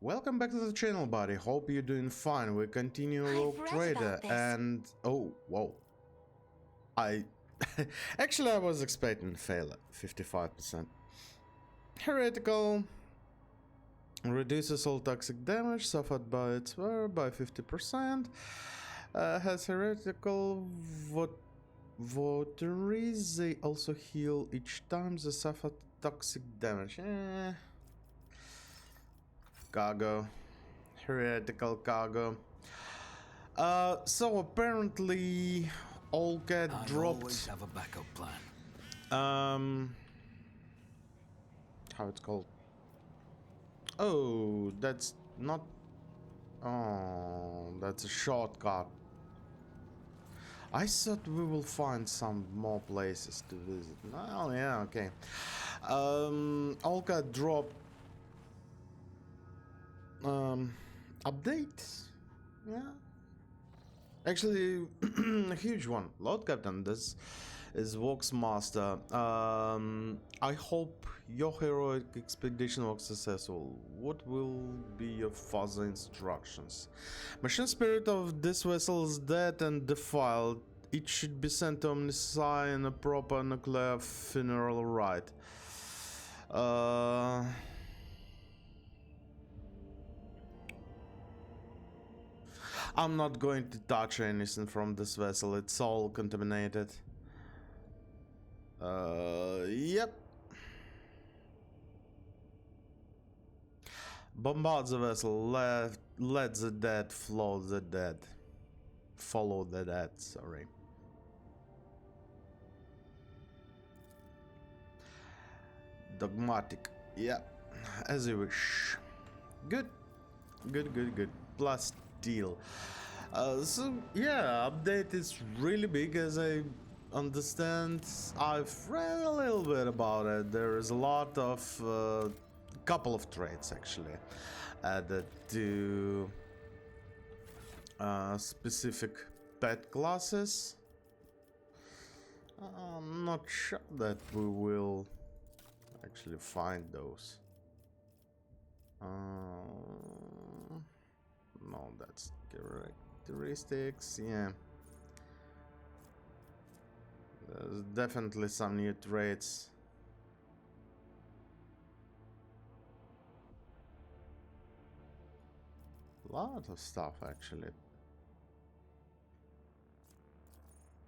Welcome back to the channel, buddy. Hope you're doing fine. We continue Rogue Trader and oh, whoa. I actually I was expecting fail at 55%. Heretical reduces all toxic damage suffered by its wearer by 50%. Has heretical votaries. They also heal each time they suffer toxic damage. Cargo. Heretical cargo. So apparently Olga dropped. Always have a backup plan. How it's called? Oh, that's not. Oh, that's a shortcut. I thought we will find some more places to visit. Oh yeah, okay. Olga dropped update. Yeah, actually a huge one. Lord Captain, this is Vox Master. I hope your heroic expedition was successful. What will be your further instructions? Machine spirit of this vessel is dead and defiled. It should be sent to Omnisci in a proper nuclear funeral rite. I'm not going to touch anything from this vessel, it's all contaminated. Yep. Bombard the vessel, let the dead follow the dead. Follow the dead, sorry. Dogmatic, yeah, as you wish. Good. Plus deal. So yeah, update is really big as I understand. I've read a little bit about it. There is a lot of couple of traits actually added to specific pet classes. I'm not sure that we will actually find those. No, that's characteristics, yeah. There's definitely some new traits. A lot of stuff, actually.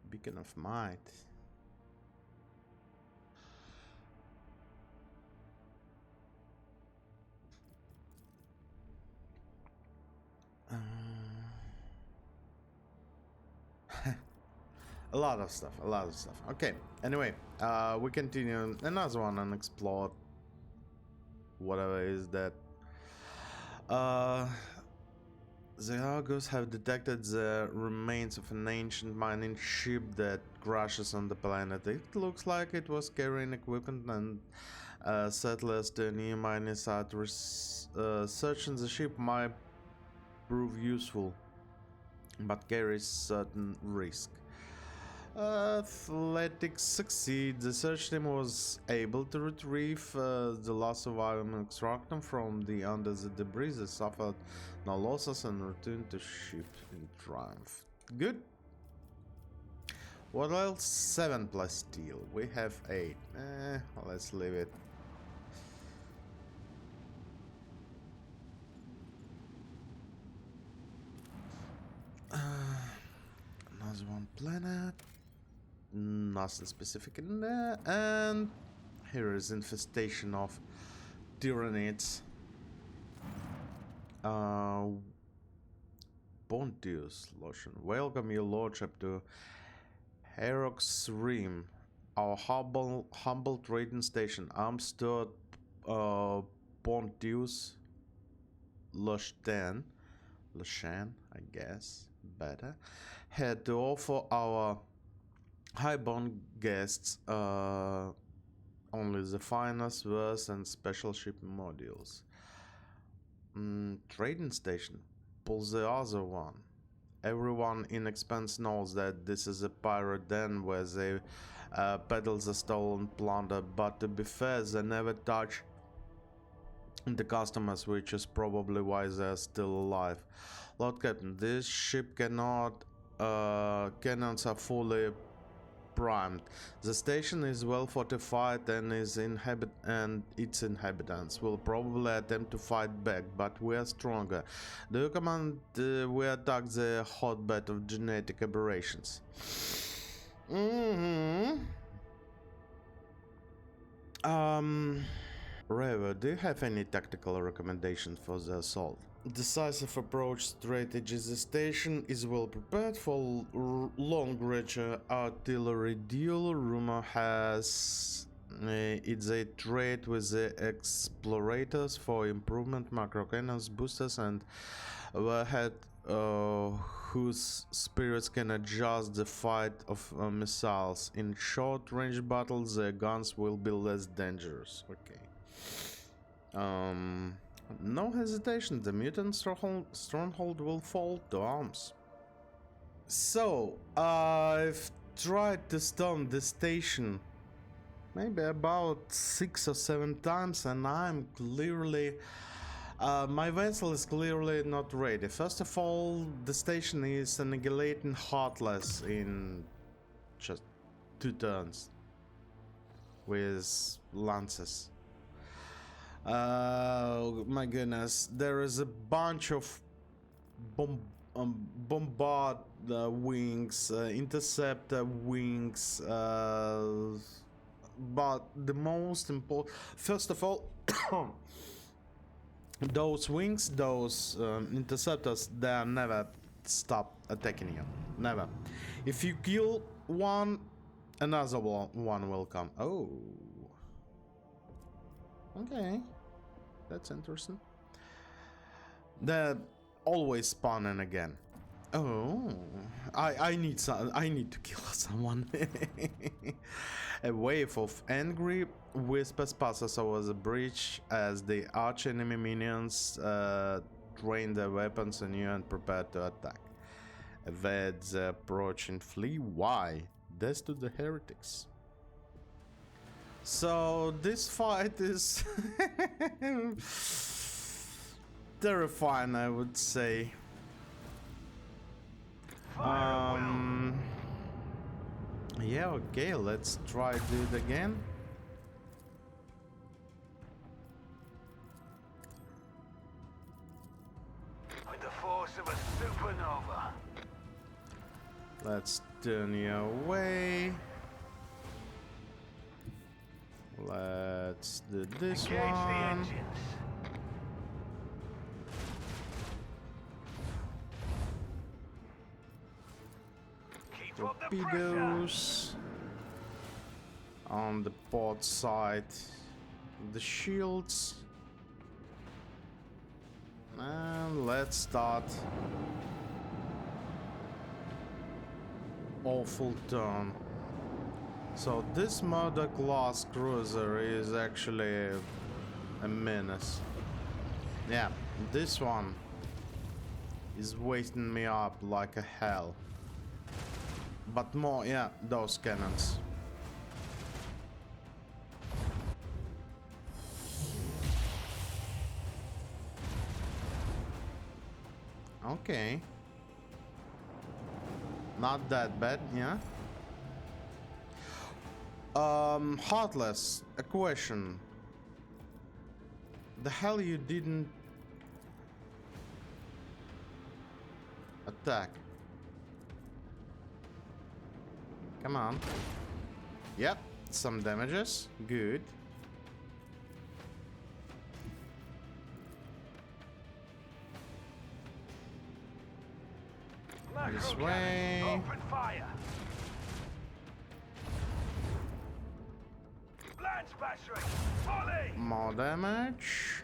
Beacon of Might. A lot of stuff. Okay, anyway, we continue another one unexplored. Whatever is that. The Argos have detected the remains of an ancient mining ship that crashes on the planet. It looks like it was carrying equipment and settlers to a new mining site. Searching the ship might prove useful, but carries certain risk. Athletics succeed. The search team was able to retrieve the last surviving extractum from under the debris. They suffered no losses and returned to ship in triumph. Good. What else? 7 plus steel. We have 8. Let's leave it. Another one planet. Nothing specific in there, and here is infestation of tyrannids. Pontius lotion. Welcome your lordship to Herox Rim, our humble trading station. I'm Stuart Pontius Lushan, I guess, better. Had to offer our highborn guests only the finest wares and special ship modules. Trading station. Pull the other one. Everyone in Expanse knows that this is a pirate den where they peddle the stolen plunder, but to be fair, they never touch the customers, which is probably why they're still alive. Lord Captain, this ship cannot. Cannons are fully primed. The station is well fortified and its inhabitants will probably attempt to fight back, but we are stronger. Do you command we attack the hotbed of genetic aberrations? Reva, do you have any tactical recommendations for the assault? Decisive approach strategy. The station is well prepared for long-range artillery duel. Rumor has it's a trade with the explorators for improvement macro cannons, boosters, and warhead whose spirits can adjust the fight of missiles. In short-range battles, the guns will be less dangerous. Okay. No hesitation, the mutant stronghold will fall to arms. So, I've tried to storm the station maybe about 6 or 7 times, and I'm clearly... my vessel is clearly not ready. First of all, the station is annihilating Heartless in just 2 turns with lances. My goodness, there is a bunch of bombard wings, interceptor wings, but the most important, first of all, those wings, those interceptors, they never stop attacking you, never. If you kill one, another one will come. Oh, okay. That's interesting. They're always spawning again. Oh, I need to kill someone. A wave of angry whispers passes over the bridge as the arch enemy minions train their weapons on you and prepare to attack. Evade the approach and flee. Why? Death to the heretics. So this fight is terrifying, I would say. Yeah, okay, let's try do it again. With the force of a supernova. Let's turn you away. Let's do this Engage one. the engines. Keep up the pressure. Torpedoes on the port side. The shields. And let's start. Awful turn. So this murder class cruiser is actually a menace. Yeah, this one is wasting me up like a hell. But more, yeah, those cannons. Okay. Not that bad, yeah. Heartless, a question. The hell you didn't attack? Come on. Yep, some damages. Good. This way. Open fire. Lance battery. Volley. More damage.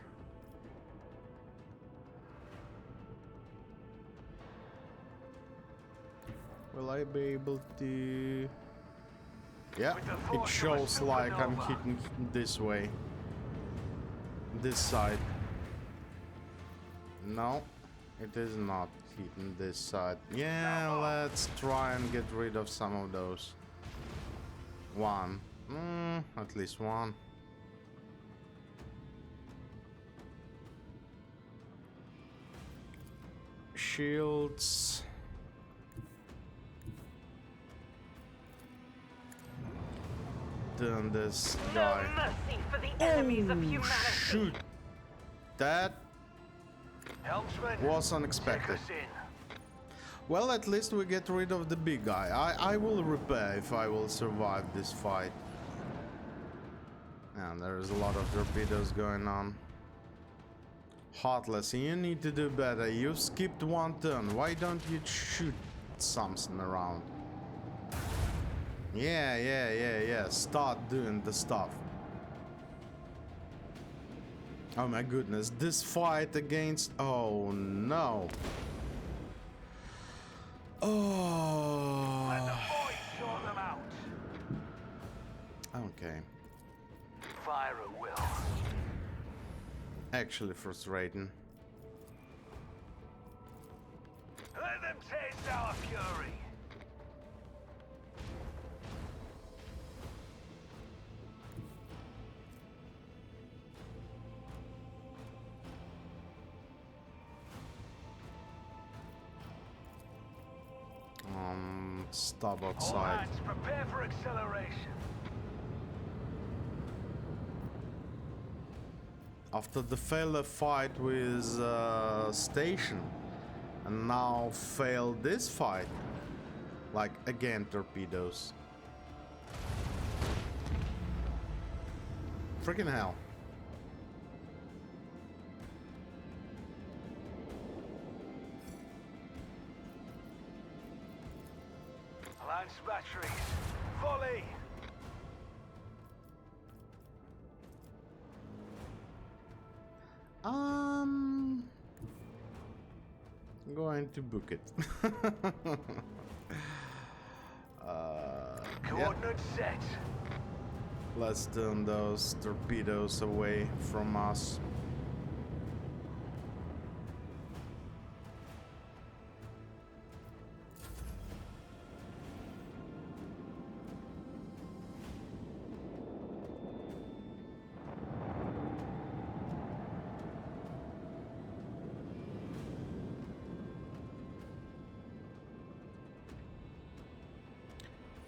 Will I be able to... Yeah, it shows like I'm hitting this way. This side. No, it is not hitting this side. Yeah, let's try and get rid of some of those. One. At least one. shields. Then this guy. No mercy for the enemies of humanity. Shoot! That Helmsman, was take unexpected. us in. Well, at least we get rid of the big guy. I will repair if I will survive this fight. And there's a lot of torpedoes going on. Heartless, you need to do better. You skipped one turn. Why don't you shoot something around? Yeah. Start doing the stuff. Oh my goodness, this fight against... Oh no. Let the Oh. boys sort them out. Okay. Fire at will. Actually frustrating. Let them taste our fury. Starboard All side. hands, prepare for acceleration. After the failure fight with Station, and now fail this fight, like again torpedoes. Freaking hell. Lance batteries. Volley. I'm going to book it. Yep. Coordinates set. Let's turn those torpedoes away from us.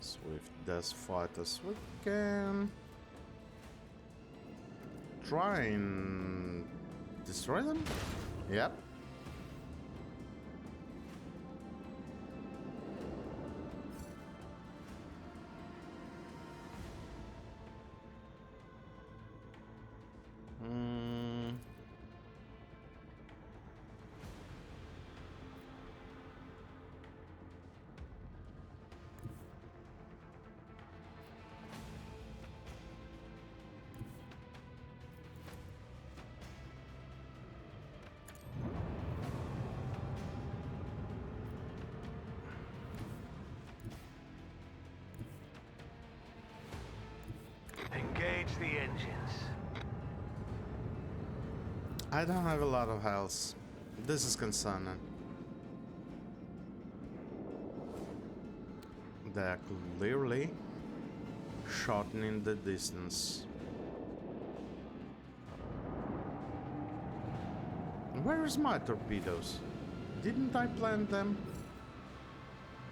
Swift death fighters, we can try and destroy them. Yep. Engage the engines. I don't have a lot of health. This is concerning. They're clearly shortening the distance. Where is my torpedoes? Didn't I plant them?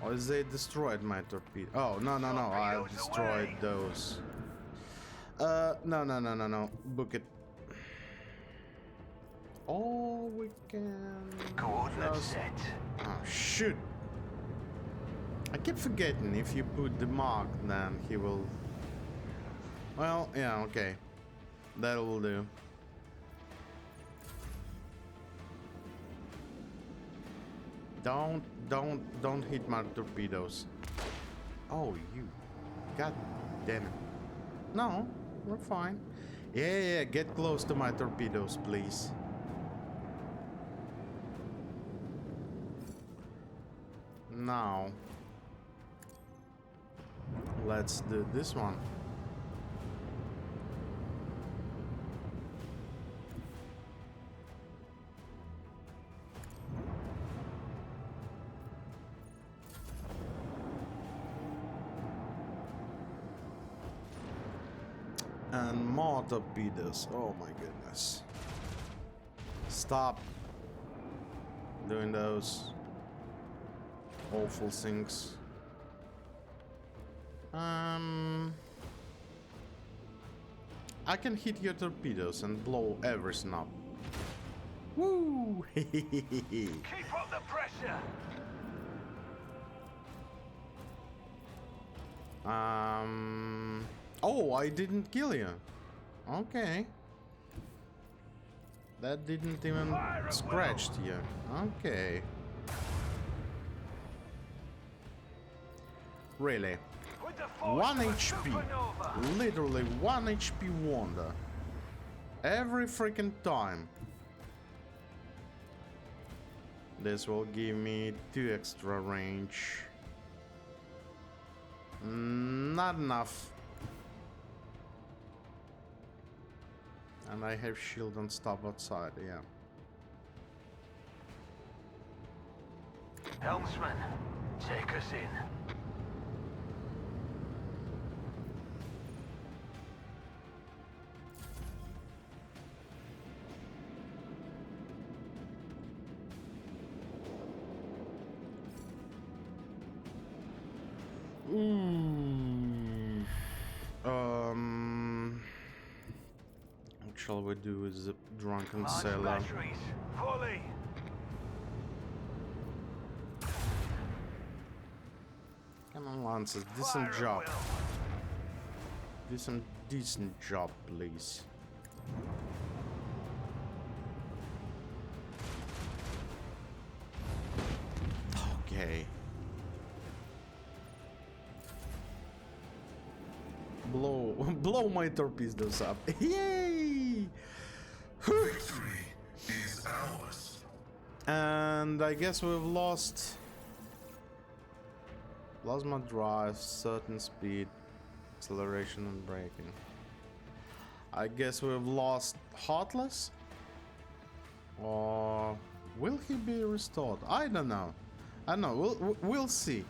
Or is they destroyed my torpedo? Oh, no, I Torpedoes destroyed away. those. No. Book it. Or we can... Coordinates just- set. Oh, shoot. I keep forgetting if you put the mark, then he will... Well, yeah, okay. That will do. Don't hit my torpedoes. Oh, you. God damn it. No, we're fine. Yeah, get close to my torpedoes, please. Now, let's do this one. And more torpedoes. Oh my goodness. Stop. doing those awful things. I can hit your torpedoes and blow everything up. Woo! Keep up the pressure. Oh, I didn't kill you. Okay. That didn't even Fire at scratch you. Okay. Really? With the force 1 of a HP. supernova. Literally 1 HP wonder. Every freaking time. This will give me 2 extra range. Not enough. And I have shield and stuff outside, yeah. Helmsman, take us in. Ooh. What shall we do with the drunken Launch sailor? batteries, fully. Come on, Lances, Fire decent at job. will. Do some decent job, please. Okay. Blow my torpedoes up. Yay! Victory is ours. And I guess we've lost plasma drive, certain speed, acceleration and braking. I guess we've lost Heartless? Or will he be restored? I don't know. I don't know. We'll see.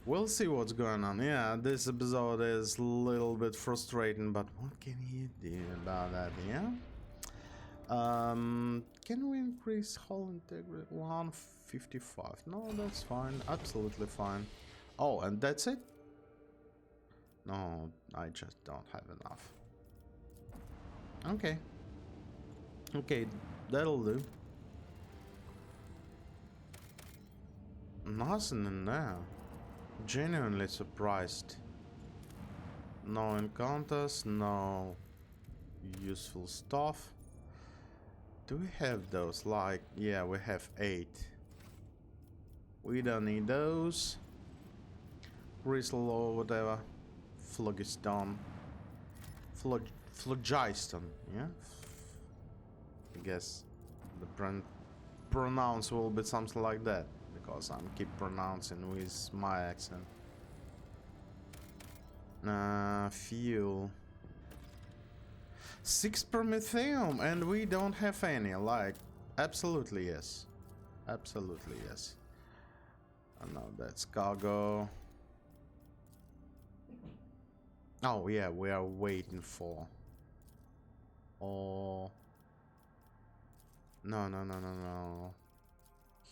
We'll see what's going on. Yeah, this episode is a little bit frustrating, but what can you do about that, yeah? Can we increase hull integrity? 155. No, that's fine. Absolutely fine. Oh, and that's it? No, I just don't have enough. Okay. Okay, that'll do. Nothing in there. Genuinely surprised. No encounters, no useful stuff. Do we have those? Like, yeah, we have 8. We don't need those. Gristle or whatever. Phlogiston. Phlogiston, yeah? I guess the pronounce will be something like that. Because I'm keep pronouncing with my accent. Fuel. 6 Prometheum, and we don't have any. Like, absolutely yes. Absolutely yes. Oh no, that's cargo. Oh yeah, we are waiting for. Oh. No.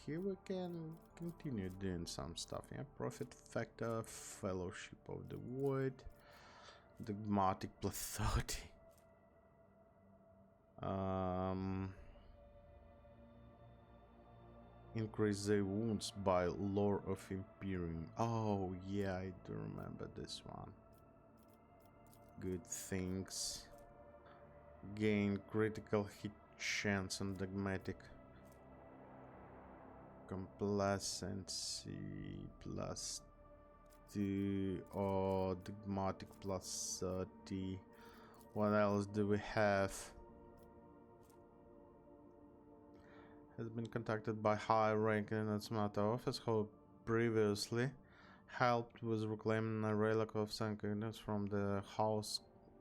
Here we can continue doing some stuff. Yeah, profit factor, fellowship of the void, dogmatic plus 30. Increase the wounds by lore of Imperium. Oh yeah, I do remember this one. Good things. Gain critical hit chance on dogmatic. Complacency plus 2 or dogmatic plus 30. What else do we have? Has been contacted by high rank in its matter office who previously helped with reclaiming a relic of Sanguinus from the House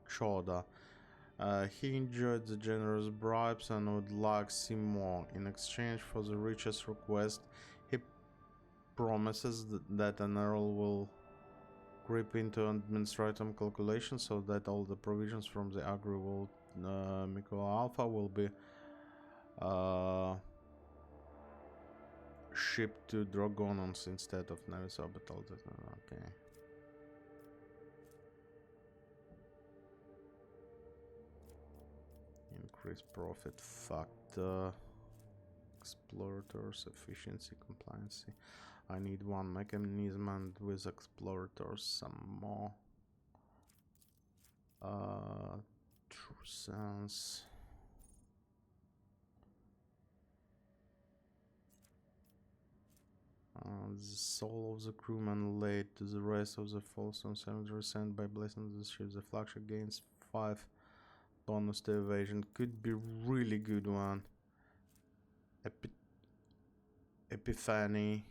Choda. He enjoyed the generous bribes and would like to see more. In exchange for the richest request, he promises that an earl will creep into administratum calculation so that all the provisions from the agri-world Miko Alpha will be ship to Dragonons instead of Navis Orbital. Okay. Increase profit factor. Explorators, efficiency, compliancy. I need one mechanism and with explorators some more. True sense. The soul of the crewman laid to the rest of the false on 70% by blessing the ship. The flagship gains 5 bonus to evasion. Could be really good one. Epiphany.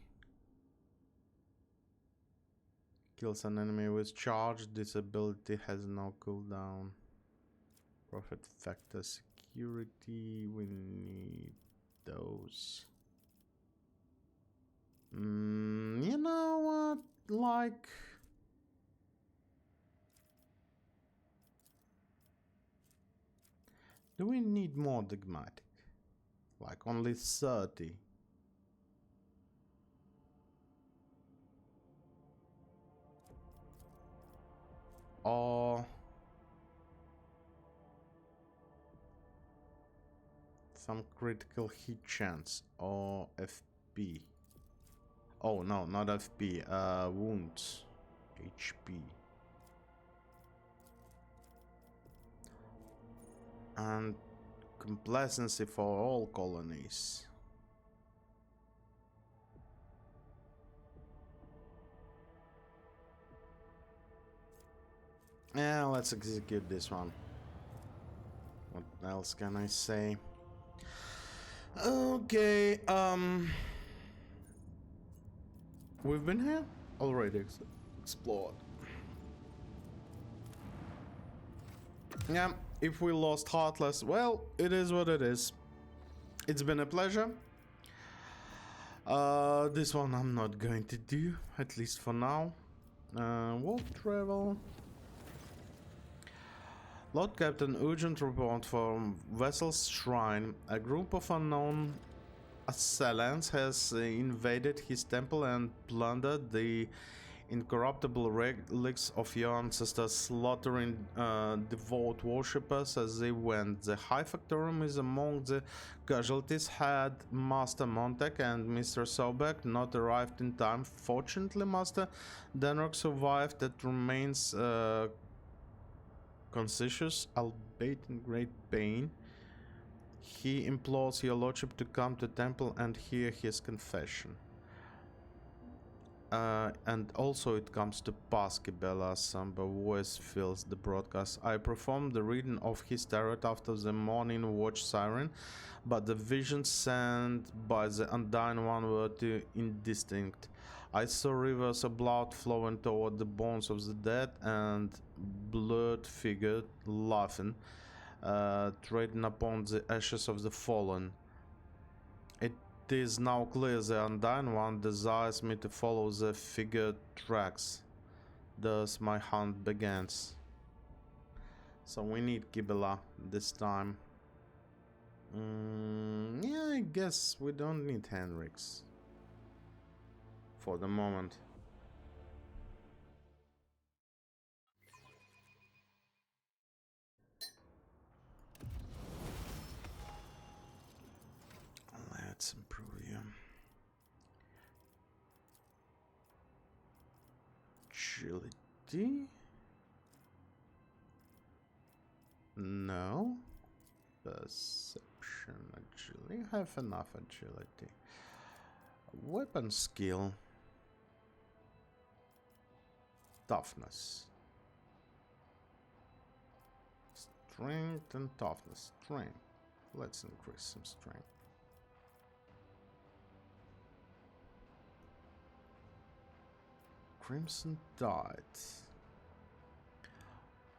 Kills an enemy with charge. This ability has no cooldown. Profit factor, security. We need those. You know what? Like, do we need more dogmatic? Like only 30. Or some critical hit chance or FP. Oh no, not FP, wounds. HP. And complacency for all colonies. Yeah, let's execute this one. What else can I say? Okay, we've been here already explored. Yeah, if we lost Heartless, well, it is what it is. It's been a pleasure. This one I'm not going to do, at least for now. World travel. Lord Captain, urgent report from Vessel's Shrine. A group of unknown assailants has invaded his temple and plundered the incorruptible relics of your ancestors, slaughtering devout worshippers as they went. The High Factorum is among the casualties. Had Master Montek and Mr. Sobek not arrived in time. Fortunately, Master Denrock survived. That remains conscious, albeit in great pain. He implores your lordship to come to temple and hear his confession. And also it comes to pass, Kibela Samba voice fills the broadcast. I performed the reading of his tarot after the morning watch siren, but the visions sent by the Undying One were too indistinct. I saw rivers of blood flowing toward the bones of the dead and blurred figure laughing, treading upon the ashes of the fallen. It is now clear the Undying One desires me to follow the figure tracks. Thus my hunt begins. So we need Kibela this time. Yeah, I guess we don't need Henriks for the moment. Let's improve you. Agility? No. Perception, agility. I have enough agility. Weapon skill. Toughness. Strength and toughness. Strength. Let's increase some strength. Crimson Tide.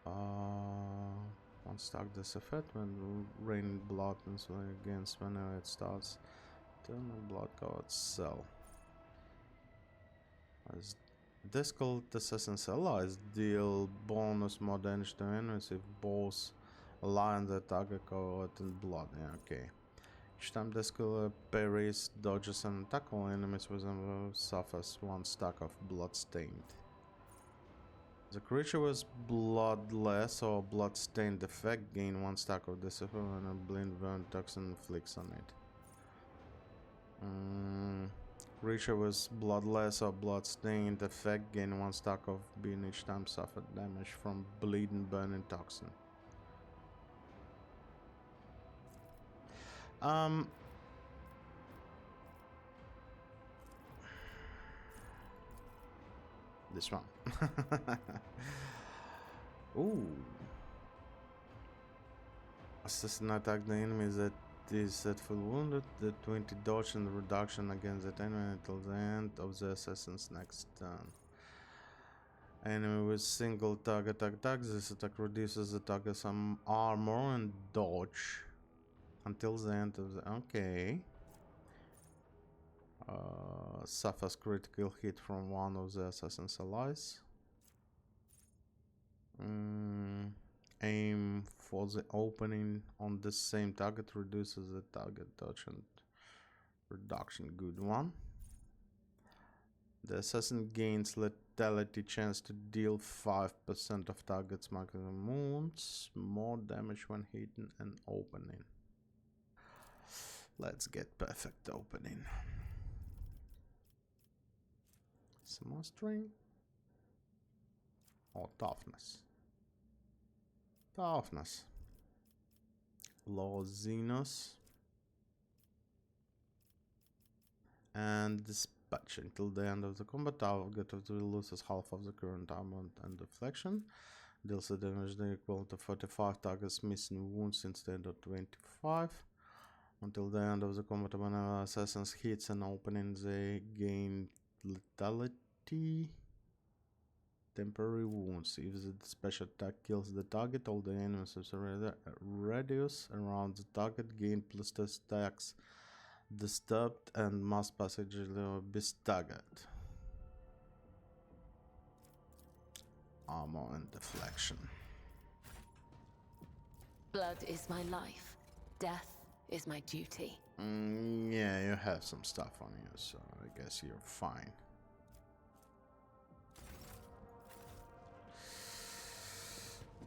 One stack this effect when rain blood and swing against whenever it starts. Turn a blood covered cell. As Discult Assassin's allies deal bonus more damage to enemies if both alliance attack are covered in blood. Yeah, okay. Each time the skill parries, dodges, and tackle enemies within suffers one stack of bloodstained. The creature with bloodless or bloodstained effect gain one stack of discipline when a blind burn toxin inflicts on it. Creature with bloodless or bloodstained effect gain one stack of being each time suffered damage from bleeding burning toxin. This one. Ooh. Assassin attack the enemy that is set full wounded. The 20 dodge and reduction against that enemy until the end of the assassin's next turn. Enemy with single target attack. This attack reduces the target's armor and dodge until the end of the. Okay. Suffers critical hit from one of the assassin's allies. Aim for the opening on the same target, reduces the target dodge and reduction. Good one. The assassin gains lethality chance to deal 5% of target's maximum wounds, more damage when hitting an opening. Let's get perfect opening. Some more strength or toughness. Toughness. Low Xenos. And dispatch. Until the end of the combat, target of the loses half of the current armor and deflection. Deals the damage equal to 45 targets missing wounds instead of 25. Until the end of the combat, whenever assassins hits an opening, they gain lethality. Temporary wounds. If the special attack kills the target, all the enemies of the radius around the target gain plus 2 stacks disturbed and must passage be staggered. Armor and deflection. Blood is my life. Death is my duty. Yeah, you have some stuff on you, so I guess you're fine.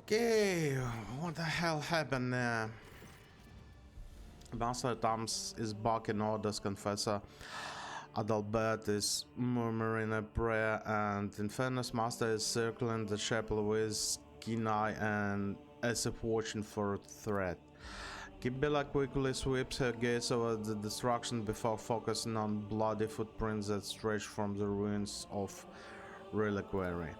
Okay, what the hell happened there? Master Thomas is barking orders, Confessor Adalbert is murmuring a prayer, and Infernus Master is circling the chapel with keen eye and as if watching for a threat. Kibilla quickly sweeps her gaze over the destruction before focusing on bloody footprints that stretch from the ruins of Reliquary.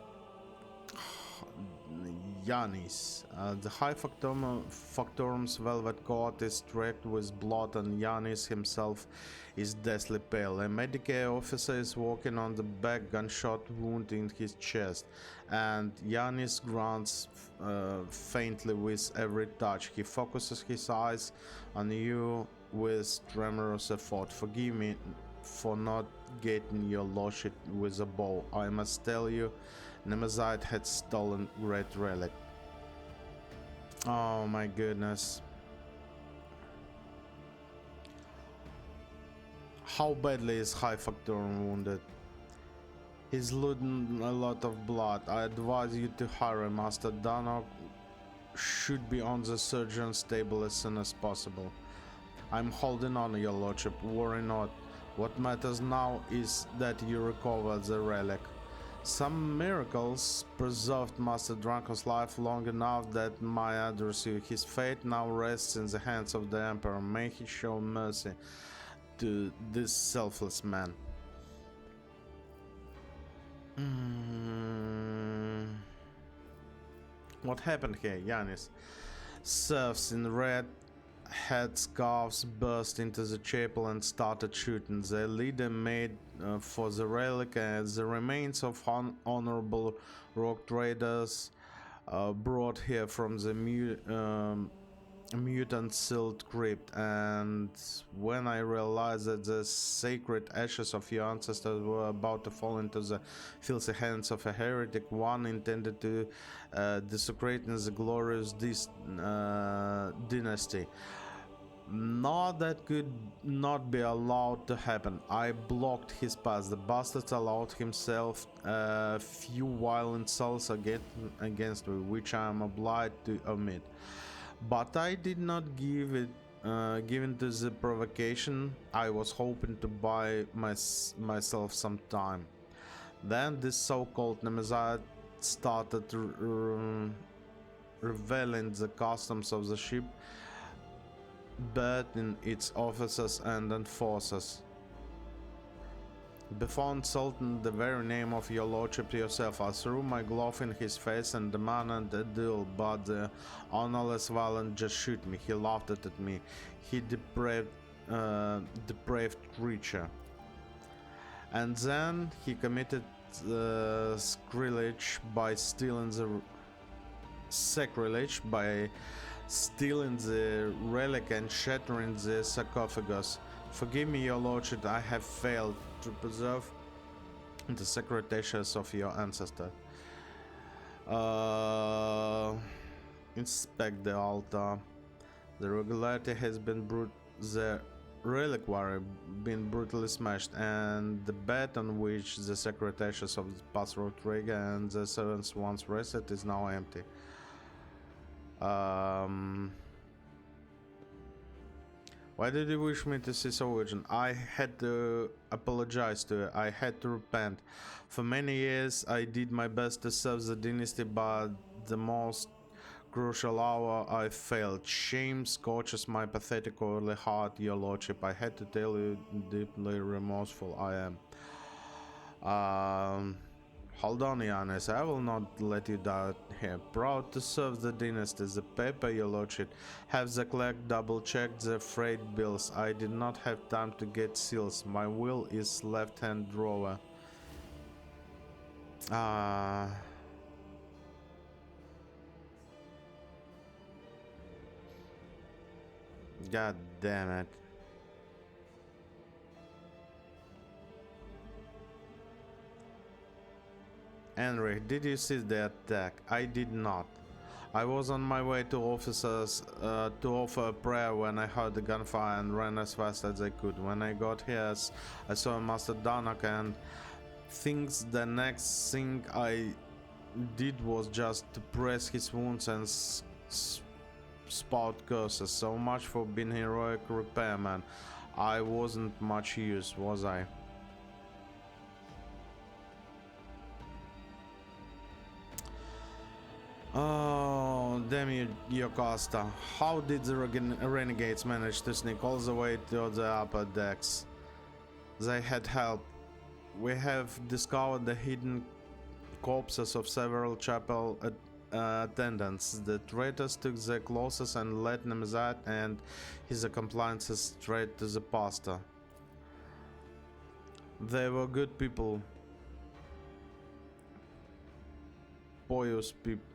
Yanis. The High Factorum's velvet coat is streaked with blood, and Yanis himself is deathly pale. A Medicare officer is walking on the back, gunshot wound in his chest, and Yanis grunts faintly with every touch. He focuses his eyes on you with tremorous effort. Forgive me for not getting your lordship with a bow. I must tell you, Nemesite had stolen great relic. Oh my goodness. How badly is High Factorum wounded? He's losing a lot of blood. I advise you to hurry. Master Dano should be on the surgeon's table as soon as possible. I'm holding on, your lordship. Worry not. What matters now is that you recover the relic. Some miracles preserved Master Draco's life long enough that my address you. His fate now rests in the hands of the Emperor. May he show mercy to this selfless man. What happened here, Yanis? Serfs in red headscarves burst into the chapel and started shooting. Their leader made for the relic as the remains of honorable rock traders brought here from the mutant sealed crypt. And when I realized that the sacred ashes of your ancestors were about to fall into the filthy hands of a heretic, one intended to desecrate the glorious dynasty, No, that could not be allowed to happen. I blocked his path. The bastard allowed himself a few violent assaults against me, which I am obliged to omit. But I did not give it given to the provocation. I was hoping to buy myself some time. Then this so-called Nemesis started revealing the customs of the ship, in its officers and enforcers. Before insulting the very name of your lordship yourself, I threw my glove in his face and demanded a duel, but the honorless villain just shoot me. He laughed at me. He depraved creature. And then he committed sacrilege by stealing the relic and shattering the sarcophagus. Forgive me, your lordship, I have failed to preserve the sacred ashes of your ancestor. Inspect the altar. The regularity has been the reliquary been brutally smashed, and the bed on which the sacred ashes of the past trigger and the servants once rested is now empty. Why did you wish me to see so urgent? I had to apologize to you. I had to repent. For many years I did my best to serve the dynasty, but the most crucial hour I failed. Shame scorches my pathetic early heart, your lordship. I had to tell you deeply remorseful I am. Hold on, Yanis, I will not let you die here. Proud to serve the dynasty. The paper, your lordship. Have the clerk double-check the freight bills. I did not have time to get seals. My will is left-hand drawer. God damn it. Henry, did you see the attack? I did not. I was on my way to officers to offer a prayer when I heard the gunfire and ran as fast as I could. When I got here, I saw Master Danak and the next thing I did was just to press his wounds and spout curses. So much for being heroic repairman. I wasn't much use, was I? Oh, damn you, Yokasta. How did the renegades manage to sneak all the way to the upper decks? They had help. We have discovered the hidden corpses of several chapel attendants. The traitors took the closest and led Nemesis and his accomplices straight to the pastor. They were good people. Pious people?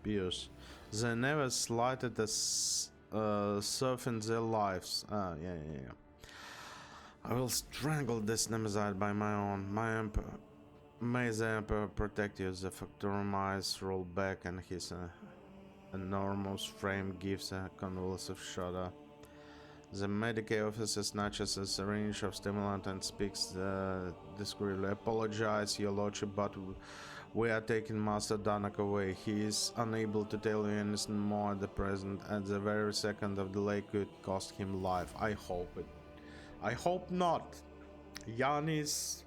Pious. They never slighted a serf in their lives. Yeah. I will strangle this Nemesis by my own. My emperor. May the emperor protect you. The factorum eyes roll back and his enormous frame gives a convulsive shudder. The medical officer snatches a syringe of stimulant and speaks discreetly. Apologize, your lordship, but we are taking Master Danak away. He is unable to tell you anything more at the present, and the very second of delay could cost him life. I hope it. I hope not. Yanis.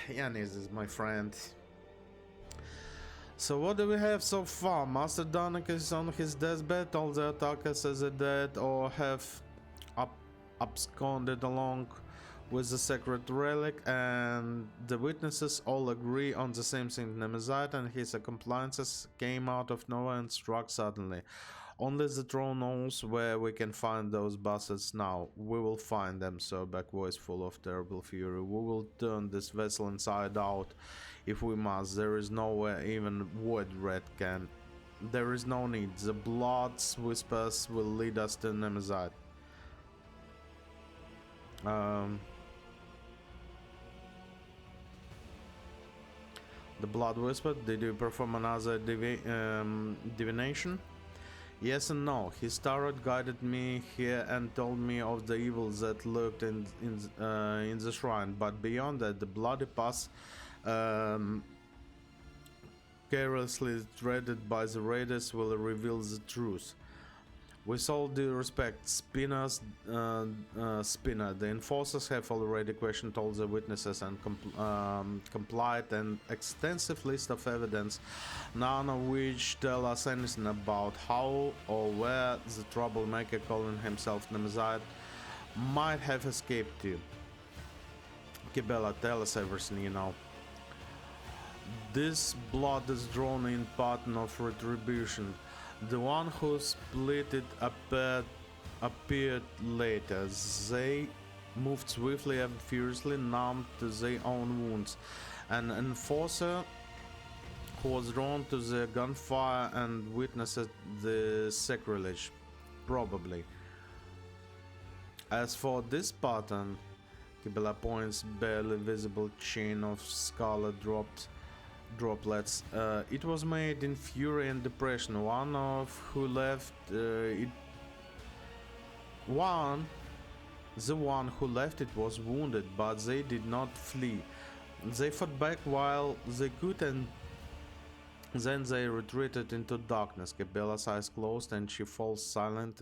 Yanis is my friend. So what do we have so far? Master Danak is on his deathbed, all the attackers are dead or have absconded along with the sacred relic, and the witnesses all agree on the same thing. Nemesis and his accomplices came out of nowhere and struck suddenly. Only the throne knows where we can find those bastards now. We will find them, Surback voice full of terrible fury. We will turn this vessel inside out if we must. There is nowhere even Void Red can. There is no need. The blood's whispers will lead us to Nemesis. The blood whispered, did you perform another divination? Yes and no. His tarot guided me here and told me of the evils that lurked in the shrine, but beyond that, the bloody pass carelessly treaded by the raiders will reveal the truth. With all due respect, Spinner, the enforcers have already questioned all the witnesses and complied an extensive list of evidence, none of which tell us anything about how or where the troublemaker calling himself Nemesis might have escaped to. Kibela, tell us everything you know. This blood is drawn in pattern of retribution. The one who split it appeared later. They moved swiftly and furiously, numb to their own wounds. An enforcer who was drawn to the gunfire and witnessed the sacrilege, probably. As for this pattern, Kibela points barely visible chain of scarlet droplets. It was made in fury and depression. The one who left it was wounded, but they did not flee. They fought back while they could, and then they retreated into darkness. Kibela's eyes closed and she falls silent.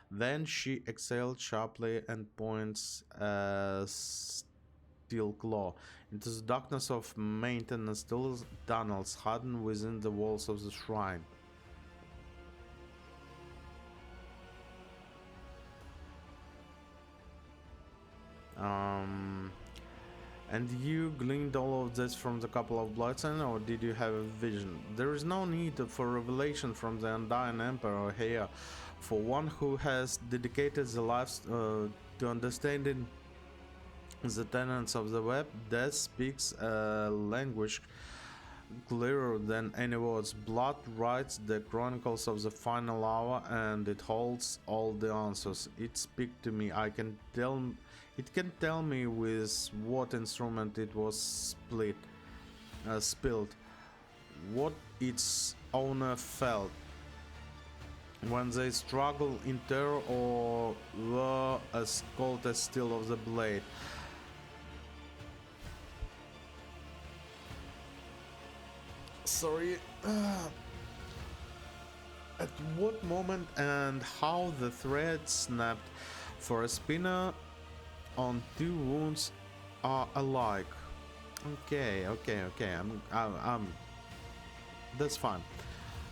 Then she exhaled sharply and points steel claw into the darkness of maintenance tunnels hidden within the walls of the shrine. And you gleaned all of this from the couple of bloodstains, or did you have a vision? There is no need for revelation from the undying emperor here, for one who has dedicated their lives to understanding the tenets of the web. Death speaks a language clearer than any words. Blood writes the chronicles of the final hour, and it holds all the answers. It speaks to me. It can tell me with what instrument it was spilled, what its owner felt when they struggled in terror or were as cold as steel of the blade. Sorry. At what moment and how the thread snapped for a spinner on two wounds are alike. Okay. I'm that's fine.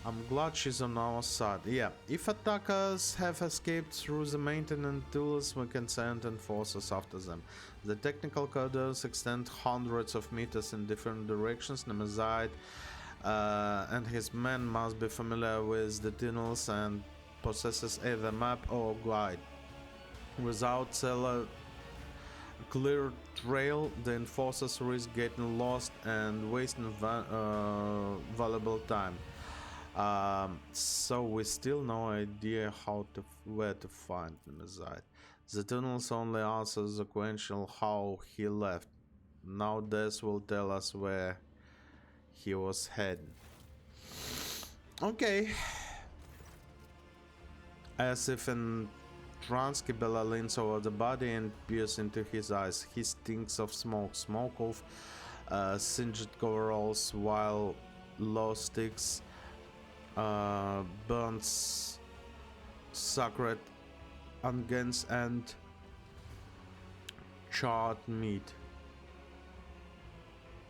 I'm glad she's on our side. Yeah, if attackers have escaped through the maintenance tools, we can send enforcers after them. The technical corridors extend hundreds of meters in different directions. Nemesis and his men must be familiar with the tunnels and possesses either map or guide. Without a clear trail, the enforcers risk getting lost and wasting valuable time. So we still no idea where to find Nemesis. The tunnels only answer the question how he left. Now Death will tell us where he was heading. Okay. As if in trance, Kibela leans over the body and peers into his eyes. He stinks of smoke of singed coveralls, while low sticks burns sacred unguents and charred meat.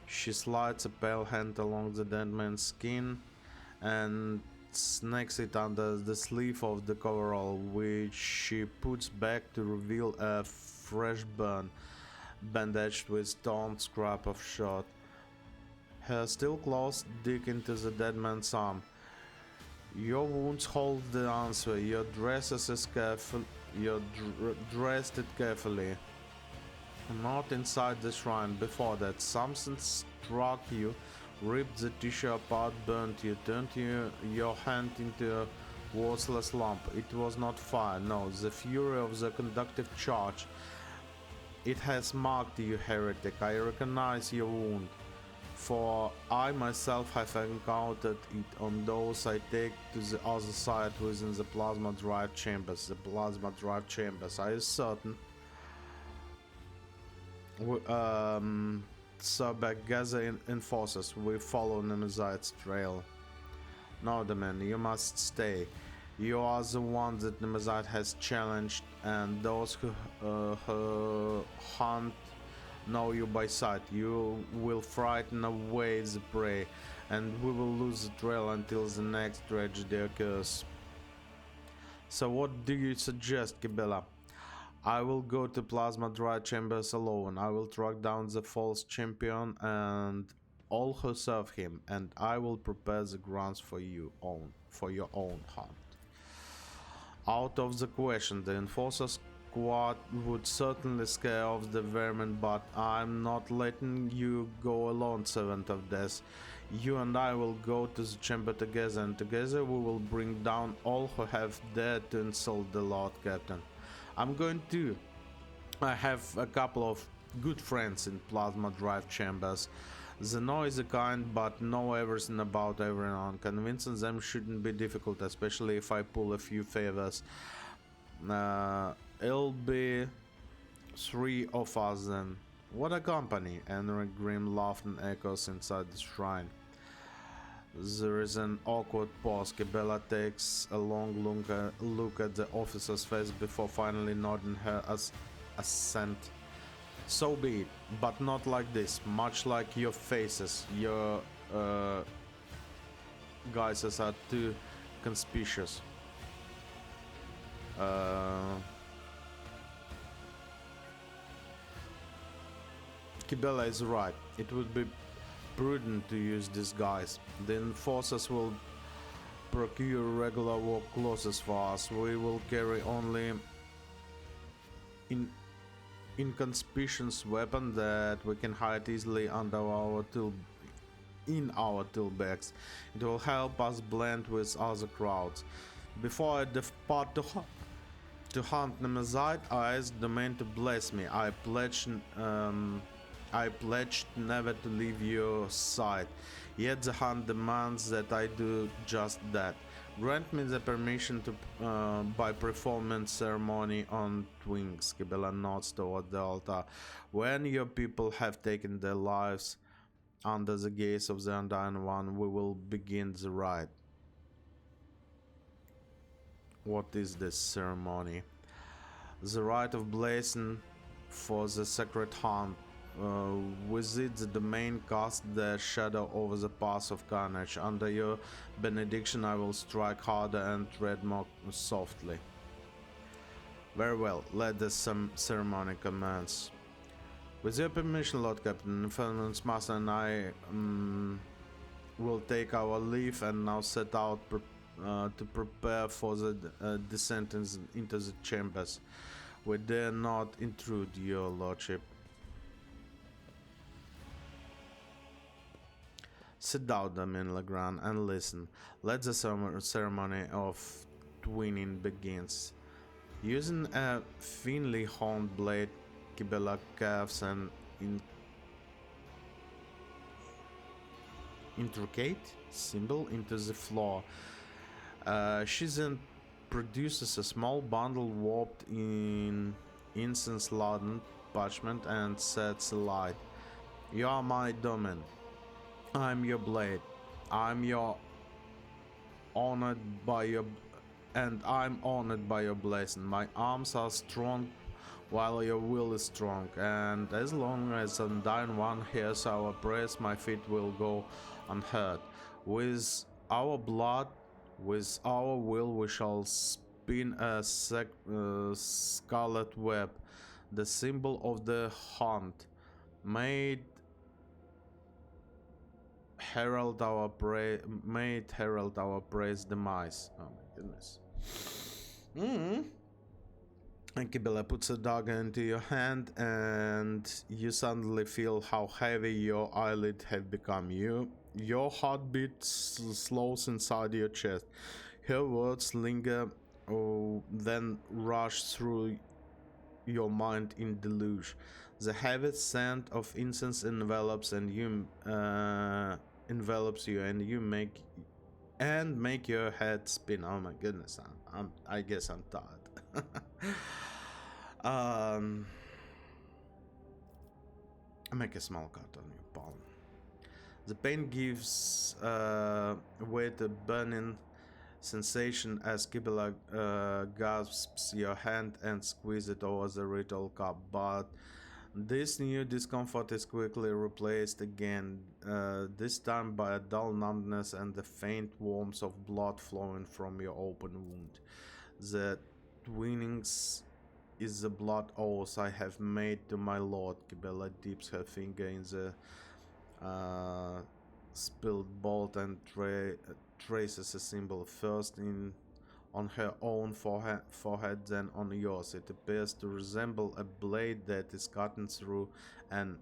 She slides a pale hand along the dead man's skin and snakes it under the sleeve of the coverall, which she puts back to reveal a fresh burn, bandaged with torn scrap of shirt. Her steel claws dig into the dead man's arm. Your wounds hold the answer. You're dressed it carefully. Not inside the shrine. Before that, something struck you, ripped the tissue apart, burnt you, turned your hand into a worthless lump. It was not fire, no, the fury of the conductive charge. It has marked you, heretic. I recognize your wound. for I myself have encountered it on those I take to the other side within the plasma drive chambers. The plasma drive chambers, I is certain. So back gather in forces, we follow Nemesite's trail. No, the man, you must stay. You are the one that Nemesite has challenged, and those who hunt know you by sight. You will frighten away the prey, and we will lose the trail until the next tragedy occurs. So what do you suggest, Kibela? I will go to Plasma Drive Chambers alone. I will track down the false champion and all who serve him, and I will prepare the grounds for your own hunt. Out of the question, the Enforcer Squad would certainly scare off the vermin, but I'm not letting you go alone, Servant of Death. You and I will go to the chamber together, and together we will bring down all who have dared to insult the Lord Captain. I'm going to. I have a couple of good friends in Plasma Drive Chambers. The noisy kind, but know everything about everyone. Convincing them shouldn't be difficult, especially if I pull a few favors. It'll be 3 of us then. What a company! Henry Grim laughed and echoes inside the shrine. There is an awkward pause. Kibela takes a long look at the officer's face before finally nodding her assent. So be it, but not like this. Much like your faces, your guises are too conspicuous. Kibela is right. It would be prudent to use disguise. The enforcers will procure regular work clothes for us. We will carry only inconspicuous weapon that we can hide easily under our tool bags. It will help us blend with other crowds. Before I depart to hunt Nemesite, I asked the man to bless me. I pledged never to leave your side, yet the hunt demands that I do just that. Grant me the permission to by performance ceremony on Twins. Kibela nods toward the altar. When your people have taken their lives under the gaze of the Undying One, we will begin the rite. What is this ceremony? The rite of blessing for the sacred hunt. With it, the domain casts their shadow over the path of carnage. Under your benediction, I will strike harder and tread more softly. Very well, let the ceremony commence. With your permission, Lord Captain, Infernal's Master and I will take our leave and now set out to prepare for the descent into the chambers. We dare not intrude, your lordship. Sit down, Damien Legrand, and listen. Let the ceremony of twinning begins. Using a thinly honed blade, Kibela carves an intricate symbol into the floor. She then produces a small bundle warped in incense-laden parchment and sets alight. You are my domain. I'm your blade. I'm honored by your blessing. My arms are strong while your will is strong, and as long as the Undying One hears our prayers, my feet will go unhurt. With our blood, with our will, we shall spin a scarlet web, the symbol of the hunt. May it herald our praise demise. Oh my goodness. And Kibela puts a dagger into your hand, and you suddenly feel how heavy your eyelid have become. Your heartbeat slows inside your chest. Her words linger, then rush through your mind in deluge. The heavy scent of incense envelops you, and you make your head spin. Oh my goodness, I guess I'm tired. Make a small cut on your palm. The pain gives way to burning sensation as Kibela grasps your hand and squeezes it over the ritual cup, but this new discomfort is quickly replaced again, this time by a dull numbness and the faint warmth of blood flowing from your open wound. The twinnings is the blood oath I have made to my lord. Kibela dips her finger in the spilled bolt and traces a symbol first on her own forehead, then on yours. It appears to resemble a blade that is cutting through an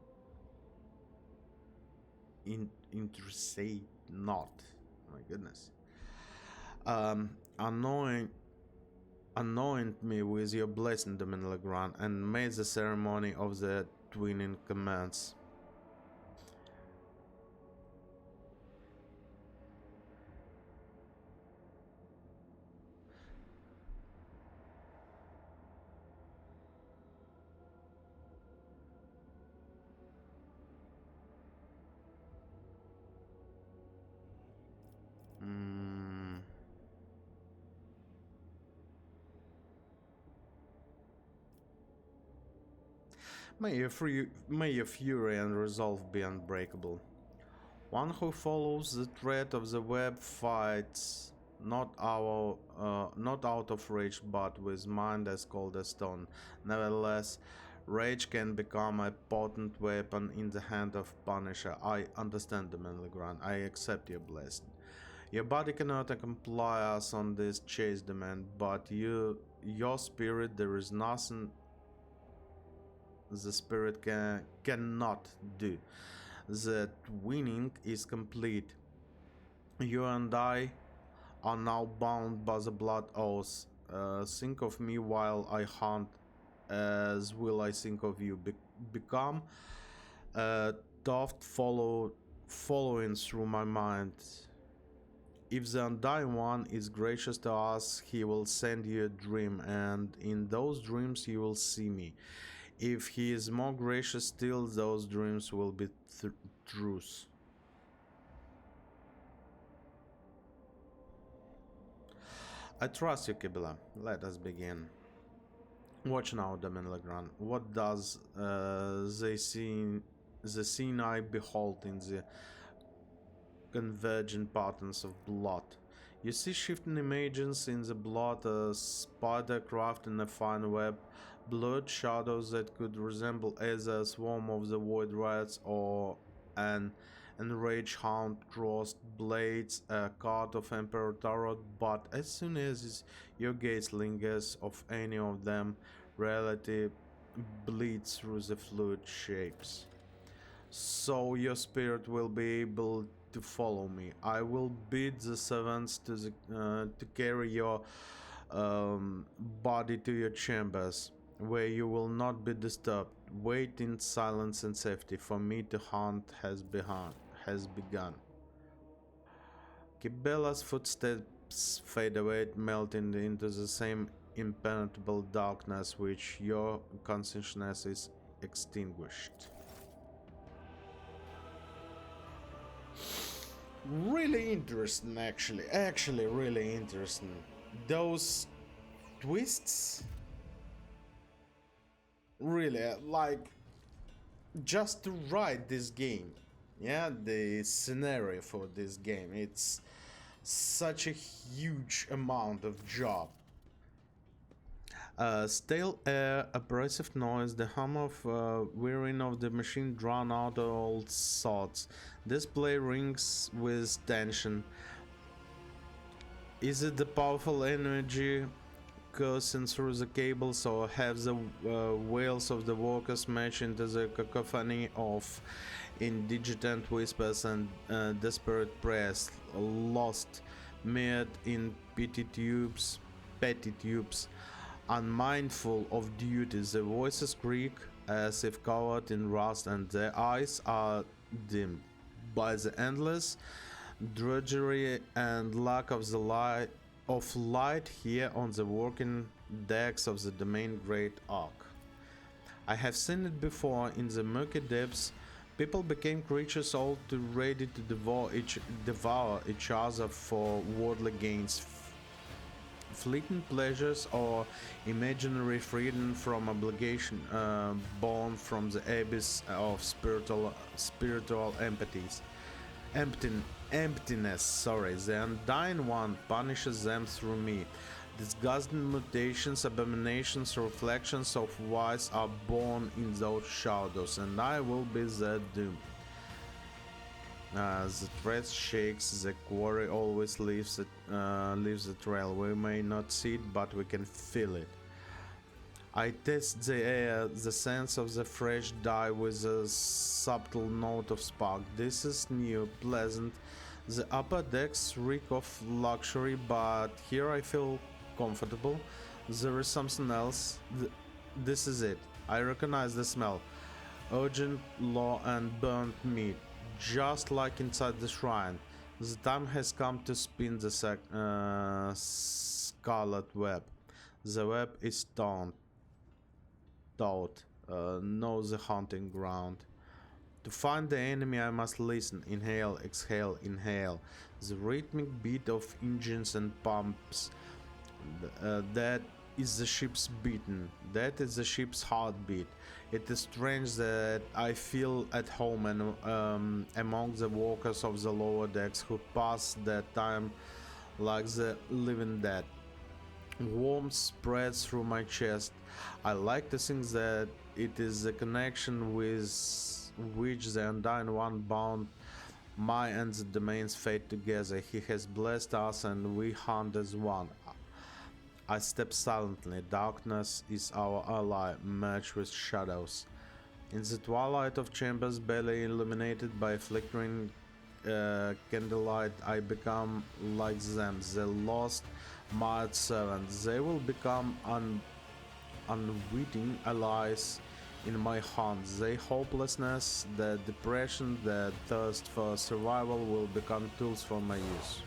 intricate knot. Oh my goodness. Anoint me with your blessing, Domin Legrand, and may the ceremony of the twinning commence. May your fury and resolve be unbreakable. One who follows the thread of the web fights not out of rage, but with mind as cold as stone. Nevertheless, rage can become a potent weapon in the hand of Punisher. I understand, Domin Legrand. I accept your blessing. Your body cannot comply us on this chase demand, but your spirit, there is nothing the spirit cannot do. The twinning is complete. You and I are now bound by the blood oath. Think of me while I hunt, as will I think of you. Become a thought following through my mind. If the Undying One is gracious to us, he will send you a dream, and in those dreams you will see me. If he is more gracious still, those dreams will be truth. I trust you, Kibela. Let us begin. Watch now, Domin Legrand. What does the scene I behold in the convergent patterns of blood? You see shifting images in the blood, a spider crafting a fine web, blurred shadows that could resemble either a swarm of the void rats or an enraged hound, crossed blades, a card of Emperor Tarot, but as soon as your gaze lingers of any of them, reality bleeds through the fluid shapes. So your spirit will be able to follow me. I will bid the servants to carry your body to your chambers, where you will not be disturbed. Wait in silence and safety, for me to hunt has begun. Kibela's footsteps fade away, melting into the same impenetrable darkness which your consciousness is extinguished. Really interesting, actually really interesting. Those twists, really, like, just to write this game, yeah, the scenario for this game, it's such a huge amount of job. Stale air, abrasive noise, the hum of whirring of the machine drown out all thoughts. Display rings with tension. Is it the powerful energy coursing through the cables, or have the wails of the workers matched into the cacophony of indignant whispers and desperate prayers, lost, mired in petty tubes, unmindful of duty? The voices creak as if covered in rust, and their eyes are dimmed by the endless drudgery and lack of the light here on the working decks of the main Great Ark. I have seen it before in the murky depths. People became creatures all too ready to devour each other for worldly gains, fleeting pleasures, or imaginary freedom from obligation, born from the abyss of spiritual emptiness. Sorry, the Undying One punishes them through me. Disgusting mutations, abominations, reflections of vice are born in those shadows, and I will be their doom. The thread shakes, the quarry always leaves the trail. We may not see it, but we can feel it. I taste the air, the sense of the fresh dye with a subtle note of spark. This is new, pleasant. The upper decks reek of luxury, but here I feel comfortable. There is something else. This is it. I recognize the smell. Urgent law and burnt meat. Just like inside the shrine. The time has come to spin the scarlet web. The web is taut. Know the hunting ground. To find the enemy I must listen. Inhale, exhale, inhale. The rhythmic beat of engines and pumps. That is the ship's beating. That is the ship's heartbeat. It is strange that I feel at home and among the workers of the lower decks who pass their time like the living dead. Warmth spreads through my chest. I like to think that it is the connection with which the Undying One bound my and the domain's fate together. He has blessed us and we hunt as one. I step silently. Darkness is our ally, merged with shadows. In the twilight of chambers barely illuminated by flickering candlelight, I become like them, the lost mild servants. They will become unwitting allies in my hunt. Their hopelessness, their depression, their thirst for survival will become tools for my use.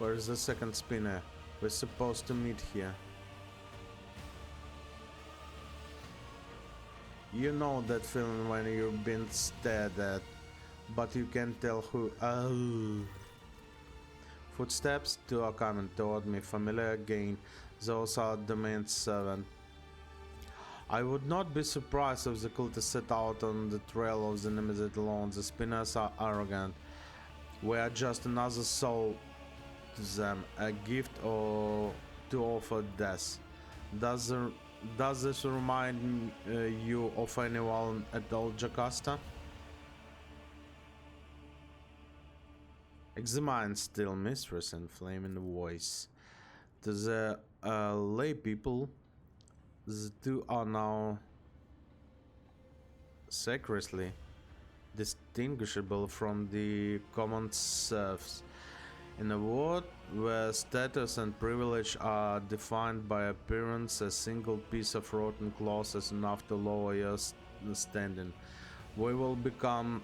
Where's the second spinner? We're supposed to meet here. You know that feeling when you've been stared at, but you can't tell who. Oh. Footsteps, two are coming toward me, familiar again. Those are the main servant. I would not be surprised if the cultists set out on the trail of the Nemesis alone. The spinners are arrogant. We are just another soul to them, a gift or to offer death. Does this remind you of anyone at old Jocasta? Examine still, mistress, and flaming voice. To the lay people, the two are now sacredly distinguishable from the common serfs. In a world where status and privilege are defined by appearance, a single piece of rotten cloth is enough to lower your standing. We will become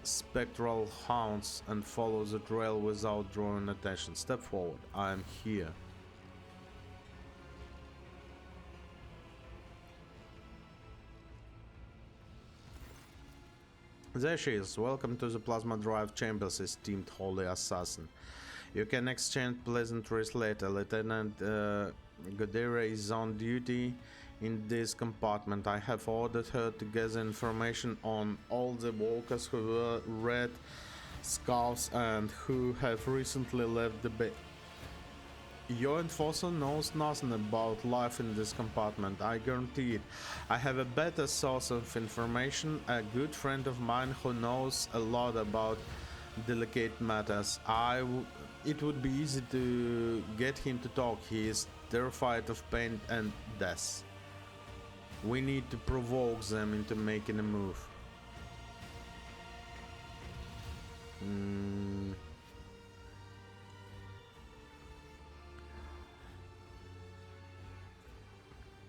spectral hounds and follow the trail without drawing attention. Step forward. I am here. There she is. Welcome to the Plasma Drive Chambers, esteemed Holy Assassin. You can exchange pleasantries later. Lieutenant Godera is on duty in this compartment. I have ordered her to gather information on all the walkers who wear red scarves and who have recently left the base. Your enforcer knows nothing about life in this compartment, I guarantee it. I have a better source of information, a good friend of mine who knows a lot about delicate matters. It would be easy to get him to talk. He is terrified of pain and death. We need to provoke them into making a move.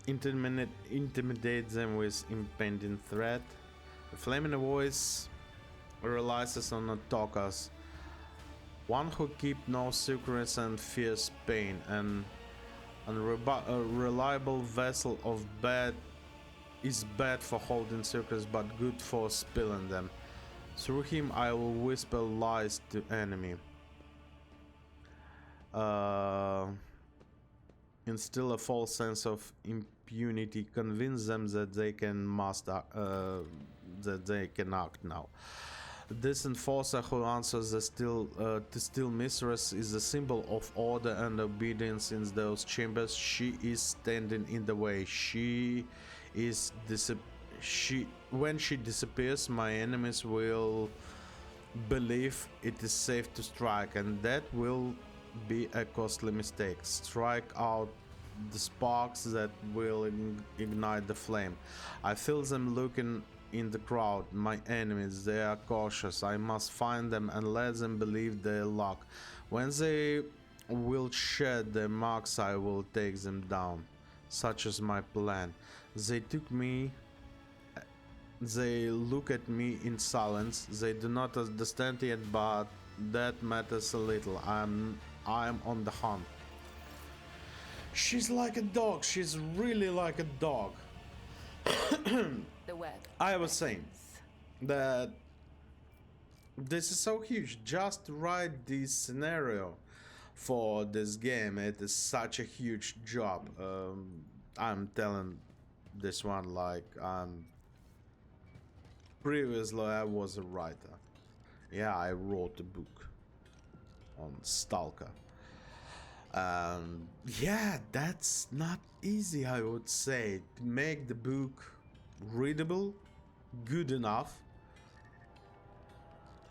intimidate them with impending threat. The flame in the voice relies on the talkers, one who keep no secrets and fears pain, and a reliable vessel of bad is bad for holding secrets but good for spilling them. Through him I will whisper lies to enemy. Instill a false sense of impunity, convince them that they can act now. This enforcer who answers the still mistress is a symbol of order and obedience in those chambers. She is standing in the way. When she disappears, my enemies will believe it is safe to strike, and that will be a costly mistake. Strike out the sparks that will ignite the flame. I feel them looking in the crowd, my enemies. They are cautious. I must find them and let them believe their luck. When they will shed their marks, I will take them down. Such is my plan. They look at me in silence. They do not understand yet, but that matters a little. I'm on the hunt. She's like a dog. She's really like a dog. The web. I was saying that this is so huge. Just write this scenario for this game. It is such a huge job. I'm telling this one like previously I was a writer. Yeah, I wrote a book on Stalker. Yeah, that's not easy, I would say, to make the book readable, good enough.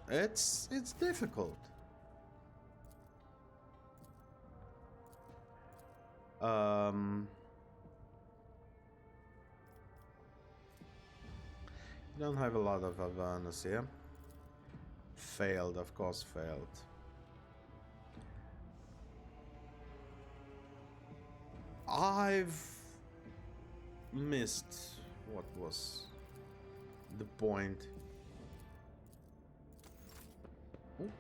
It's difficult. You don't have a lot of awareness here. Failed, of course, failed. I've missed what was the point. Ooh.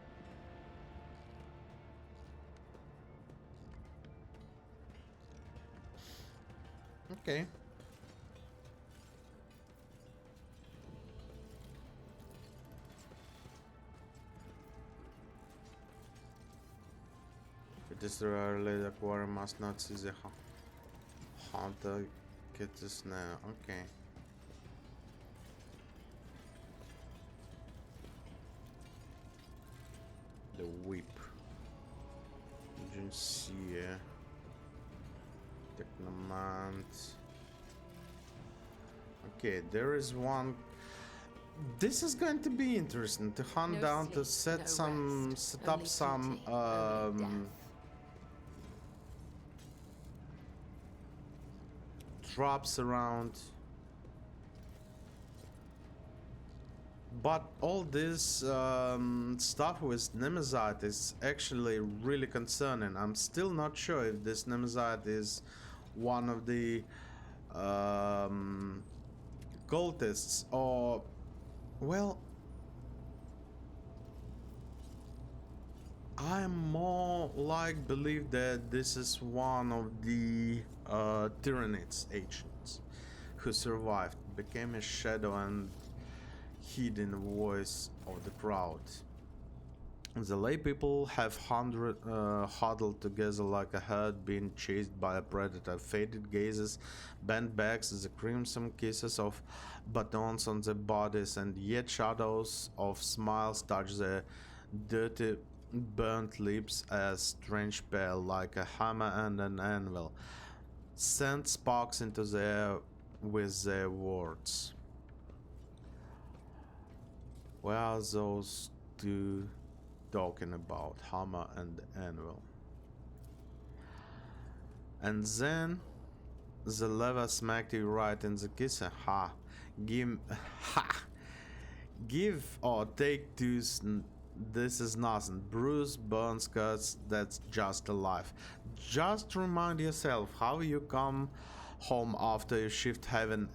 Okay. It is rarely the quarry must not see the hunter get the snare. Okay. The whip. Agency. Technomant. Okay, there is one. This is going to be interesting to hunt down, to set up some traps around. But all this stuff with Nemesite is actually really concerning. I'm still not sure if this Nemesite is one of the cultists or, well, I more like believe that this is one of the Tyranids agents who survived, became a shadow and hid in the voice of the crowd. The lay people have huddled together like a herd being chased by a predator. Faded gazes, bent backs, the crimson kisses of batons on their bodies, and yet shadows of smiles touch their dirty, burnt lips as strange pair, like a hammer and an anvil, send sparks into the air with their words. Where are those two talking about, hammer and anvil? And then the lever smacked you right in the kisser. Give or take two. This is nothing. Bruise, burns, cuts, that's just a life. Just remind yourself how you come home after your shift, having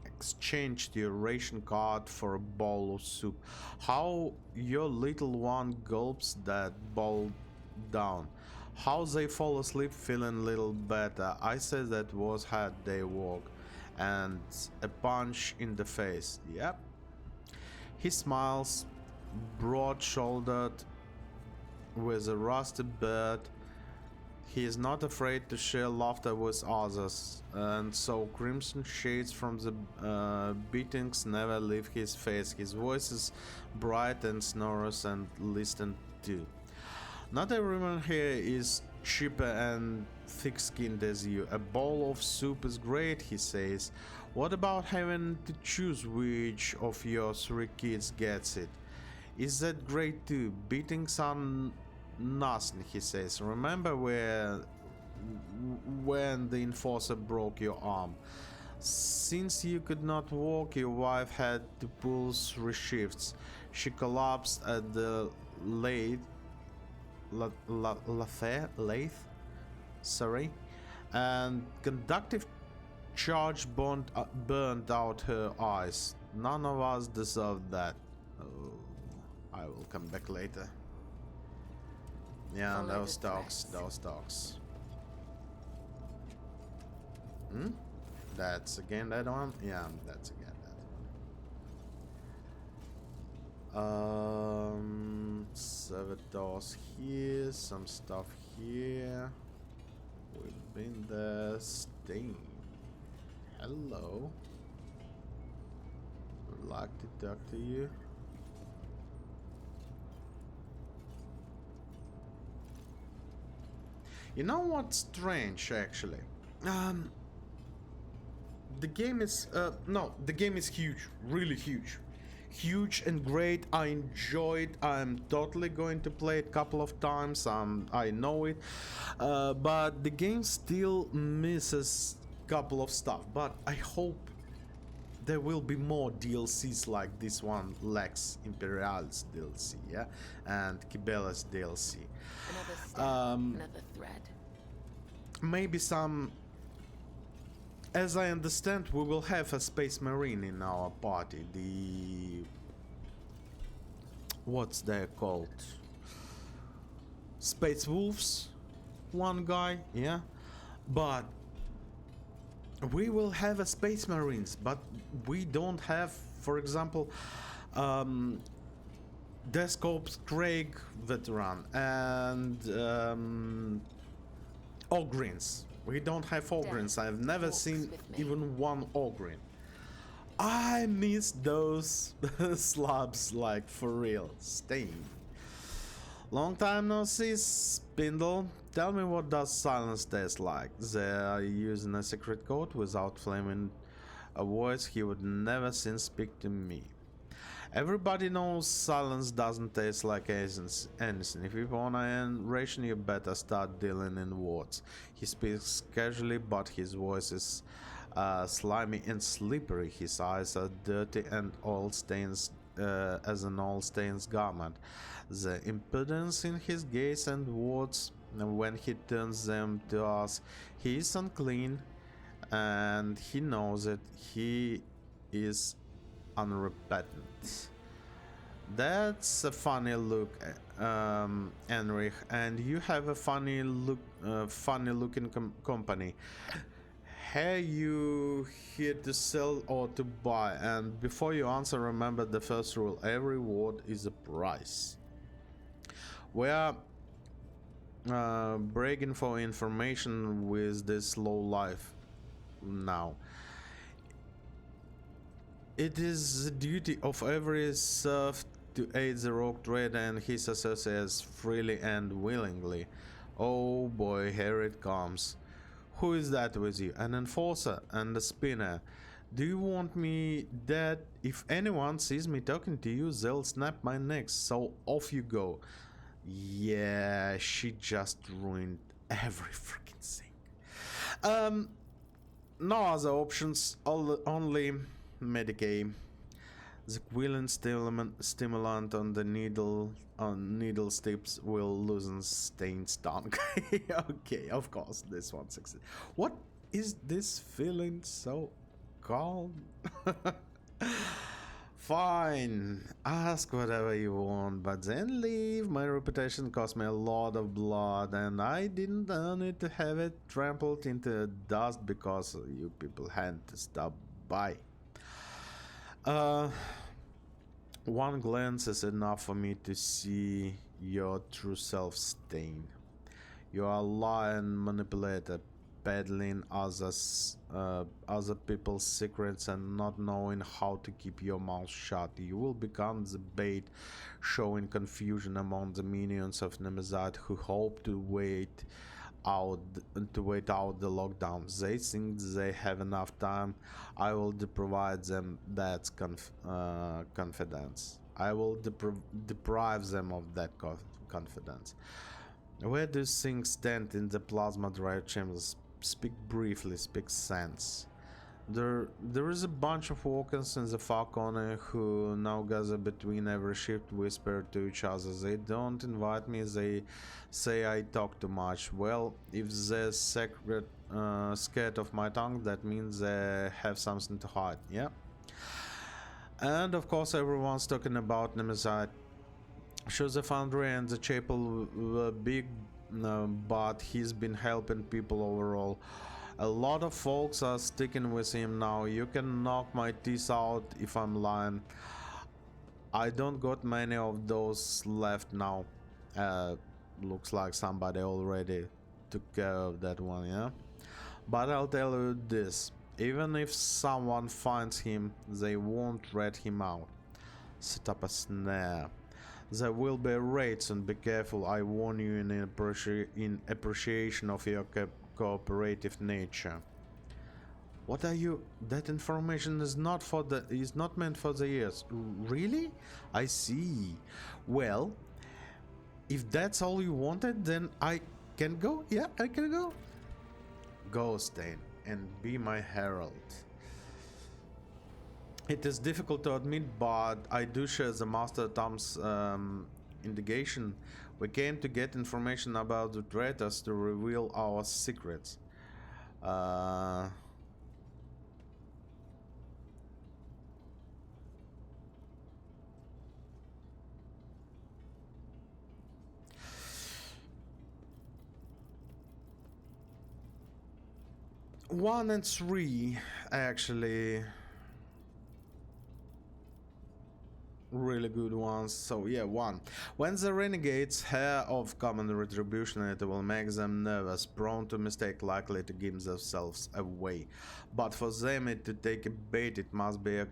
exchanged your ration card for a bowl of soup. How your little one gulps that bowl down. How they fall asleep feeling a little better. I said that was hard day walk. And a punch in the face. Yep. He smiles, broad-shouldered, with a rusty beard. He is not afraid to share laughter with others, and so crimson shades from the beatings never leave his face. His voice is bright and sonorous and listened to. Not everyone here is cheaper and thick-skinned as you. A bowl of soup is great, he says. What about having to choose which of your 3 kids gets it? Is that great too? Beatings are nothing, he says. Remember when the enforcer broke your arm? Since you could not walk, your wife had to pull 3 shifts. She collapsed at the lathe, and conductive charge burned out her eyes. None of us deserved that. Oh, I will come back later. Yeah, Follow those the dogs, threats. those dogs. That's again that one? Yeah, that's again that one. Servitors here, some stuff here. We've been there. Stain. Hello. Would like to talk to you. You know what's strange, actually? The game is the game is huge, really huge and great. I enjoy it. I'm totally going to play it a couple of times. I know it, but the game still misses a couple of stuff. But I hope there will be more DLCs like this one, Lex Imperial's DLC, yeah, and Kibela's DLC. Another step, another thread. Maybe some. As I understand, we will have a Space Marine in our party. The what's they called? Space Wolves, one guy, yeah. But we will have a Space Marines, but we don't have, for example, Descope's Craig veteran and Ogryns. We don't have Ogryns. I've never seen even one Ogryn. I miss those slabs, like, for real. Stain. Long time no see, Spindle. Tell me, what does silence taste like? They're using a secret code without flaming a voice he would never since speak to me. Everybody knows silence doesn't taste like anything. If you want to ration, you better start dealing in words. He speaks casually, but his voice is slimy and slippery. His eyes are dirty and oil stains as an oil stains garment. The impudence in his gaze and words, when he turns them to us, he is unclean, and he knows it. He is unrepentant. That's a funny look, Enrich, and you have a funny looking company. Are you here to sell or to buy? And before you answer, remember the first rule: every word is a price. We are bragging for information with this low life now. It is the duty of every serf to aid the rogue trader and his associates freely and willingly. Oh boy, here it comes. Who is that with you? An enforcer and a spinner. Do you want me dead? If anyone sees me talking to you, they'll snap my neck, so off you go. Yeah, she just ruined every freaking thing. No other options, only Medicaid. The quilling stimulant on the needle tips will loosen Stain's tongue. Okay, of course, this one succeeds. What is this feeling so cold? Fine, ask whatever you want, but then leave. My reputation cost me a lot of blood, and I didn't earn it to have it trampled into dust because you people had to stop by. One glance is enough for me to see your true self, Stain. You are a lion manipulator, peddling other people's secrets and not knowing how to keep your mouth shut. You will become the bait, showing confusion among the minions of Nemesis who hope to wait out the lockdown. They think they have enough time. I will provide them that confidence. I will deprive them of that confidence. Where do things stand in the plasma drive chambers? Speak briefly, speak sense. There is a bunch of walkers in the far corner who now gather between every shift, whisper to each other. They don't invite me, they say I talk too much. Well, if they're scared of my tongue, that means they have something to hide, yeah? And of course everyone's talking about Nemesis. Sure, the foundry and the chapel were big, but he's been helping people overall. A lot of folks are sticking with him now. You can knock my teeth out if I'm lying. I don't got many of those left now. Looks like somebody already took care of that one, yeah? But I'll tell you this. Even if someone finds him, they won't rat him out. Set up a snare. There will be a raid soon, be careful, I warn you in appreciation of your cooperative nature. What are you? That information is not meant for the ears. Really? I see. Well, if that's all you wanted, then I can go? Yeah, I can go. Go, Stain, and be my herald. It is difficult to admit, but I do share the Master Tom's indication. We came to get information about the traitors to reveal our secrets. One and three, actually. Really good ones. So yeah, one. When the renegades hear of common retribution, it will make them nervous, prone to mistake, likely to give themselves away. But for them to take a bait, it must be a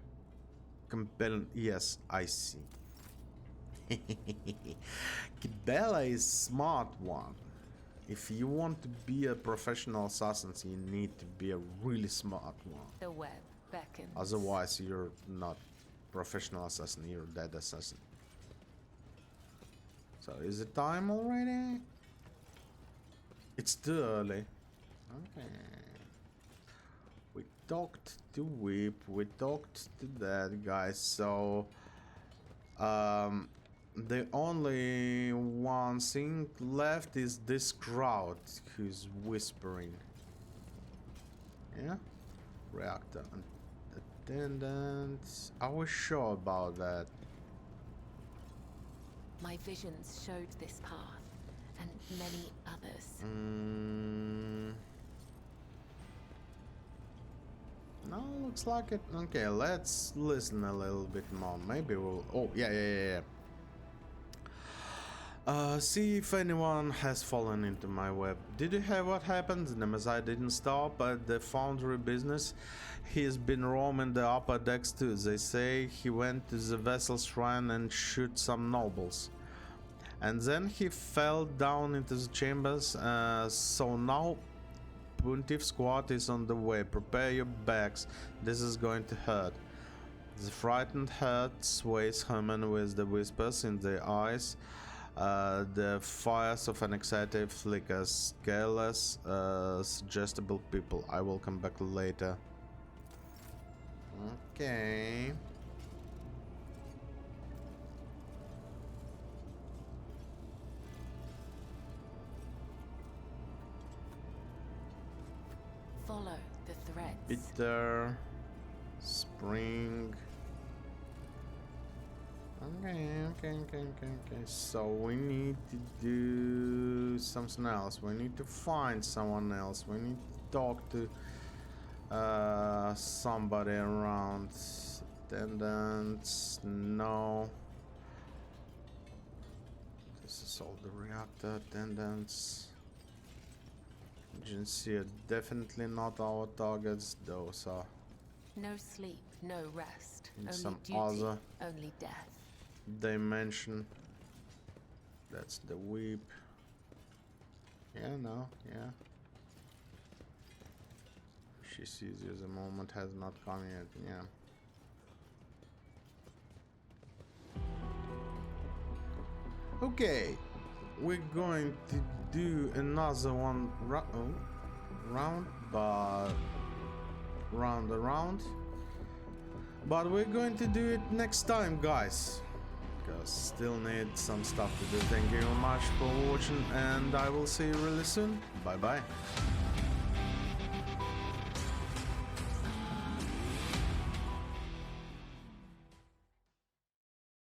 compelling. Yes, I see. Kibela is smart one. If you want to be a professional assassin, you need to be a really smart one. The web beckons. Otherwise, you're not professional assassin, you're dead assassin. So is it time already? It's too early. Okay. We talked to Whip, we talked to that guy, so the only one thing left is this crowd who's whispering. Yeah? Reactor attendant. I was sure about that. My visions showed this path, and many others. No, looks like it. Okay, let's listen a little bit more. Maybe we'll... Oh, yeah. See if anyone has fallen into my web. Did you hear what happened? Nemesis didn't stop at the foundry business. He's been roaming the upper decks too. They say he went to the vessel's shrine and shoot some nobles. And then he fell down into the chambers, so now Puntif squad is on the way. Prepare your bags, this is going to hurt. The frightened head sways humming with the whispers in their eyes. The fires of anxiety flickers. Careless, suggestible people. I will come back later. Okay. follow the threads. Bitter. Spring. Okay. So we need to do something else. We need to find someone else. We need to talk to somebody around. Attendants. No. This is all the reactor attendants. Agency are definitely not our targets. Those are No sleep, no rest. in Only some duty, other only death. dimension. That's the weep. Yeah, no, yeah. She sees you. The moment has not come yet. Yeah. Okay, we're going to do another one round, but round, but we're going to do it next time, guys, because still need some stuff to do. Thank you very much for watching, and I will see you really soon. Bye bye.